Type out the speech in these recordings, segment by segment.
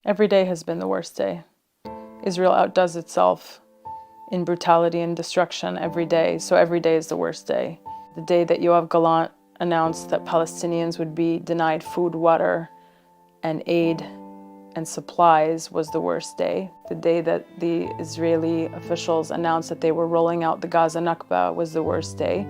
Every day has been the worst day. Israel outdoes itself in brutality and destruction every day, so every day is the worst day. The day that Yoav Gallant announced that Palestinians would be denied food, water, and aid and supplies was the worst day. The day that the Israeli officials announced that they were rolling out the Gaza Nakba was the worst day.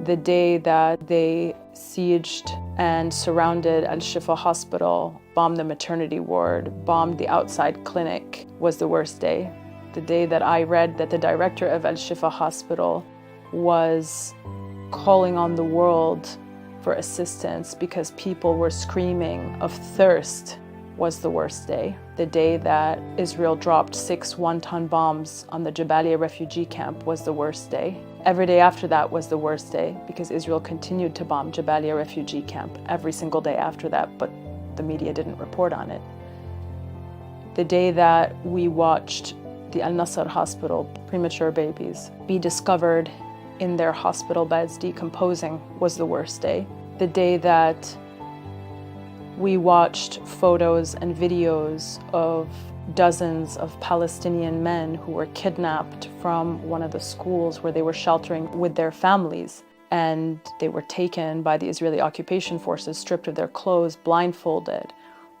The day that they sieged and surrounded Al-Shifa hospital, bombed the maternity ward, bombed the outside clinic was the worst day. The day that I read that the director of Al-Shifa hospital was calling on the world for assistance because people were screaming of thirst was the worst day. The day that Israel dropped 6 one-ton bombs on the Jabalia refugee camp was the worst day. Every day after that was the worst day because Israel continued to bomb Jabalia refugee camp every single day after that, but the media didn't report on it. The day that we watched the Al-Nasser hospital premature babies be discovered in their hospital beds decomposing was the worst day. The day that we watched photos and videos of dozens of Palestinian men who were kidnapped from one of the schools where they were sheltering with their families, and they were taken by the Israeli occupation forces, stripped of their clothes, blindfolded,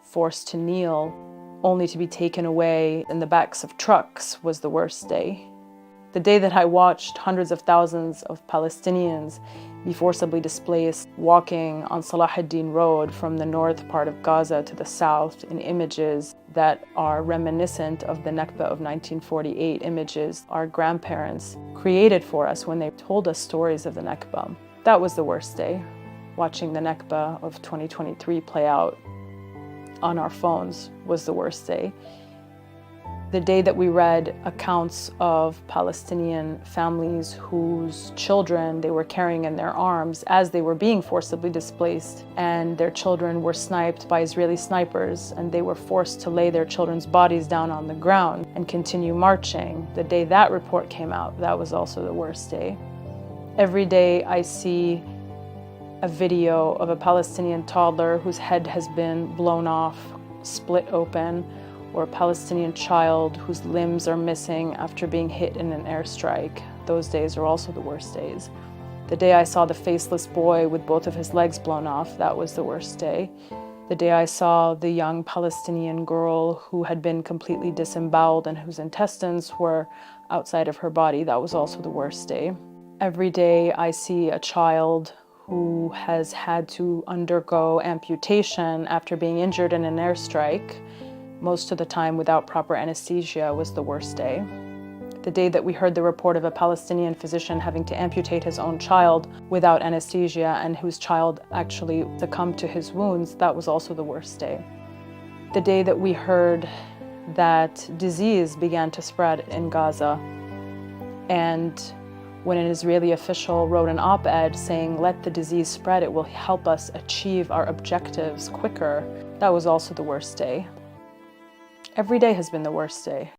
forced to kneel, only to be taken away in the backs of trucks was the worst day. The day that I watched hundreds of thousands of Palestinians be forcibly displaced walking on Salah ad-Din Road from the north part of Gaza to the south in images that are reminiscent of the Nakba of 1948, images our grandparents created for us when they told us stories of the Nakba. That was the worst day. Watching the Nakba of 2023 play out on our phones was the worst day. The day that we read accounts of Palestinian families whose children they were carrying in their arms as they were being forcibly displaced, and their children were sniped by Israeli snipers, and they were forced to lay their children's bodies down on the ground and continue marching. The day that report came out, that was also the worst day. Every day I see a video of a Palestinian toddler whose head has been blown off, split open, or a Palestinian child whose limbs are missing after being hit in an airstrike. Those days are also the worst days. The day I saw the faceless boy with both of his legs blown off, that was the worst day. The day I saw the young Palestinian girl who had been completely disemboweled and whose intestines were outside of her body, that was also the worst day. Every day I see a child who has had to undergo amputation after being injured in an airstrike, most of the time without proper anesthesia, was the worst day. The day that we heard the report of a Palestinian physician having to amputate his own child without anesthesia and whose child actually succumbed to his wounds, that was also the worst day. The day that we heard that disease began to spread in Gaza, and when an Israeli official wrote an op-ed saying, "Let the disease spread, it will help us achieve our objectives quicker," that was also the worst day. Every day has been the worst day.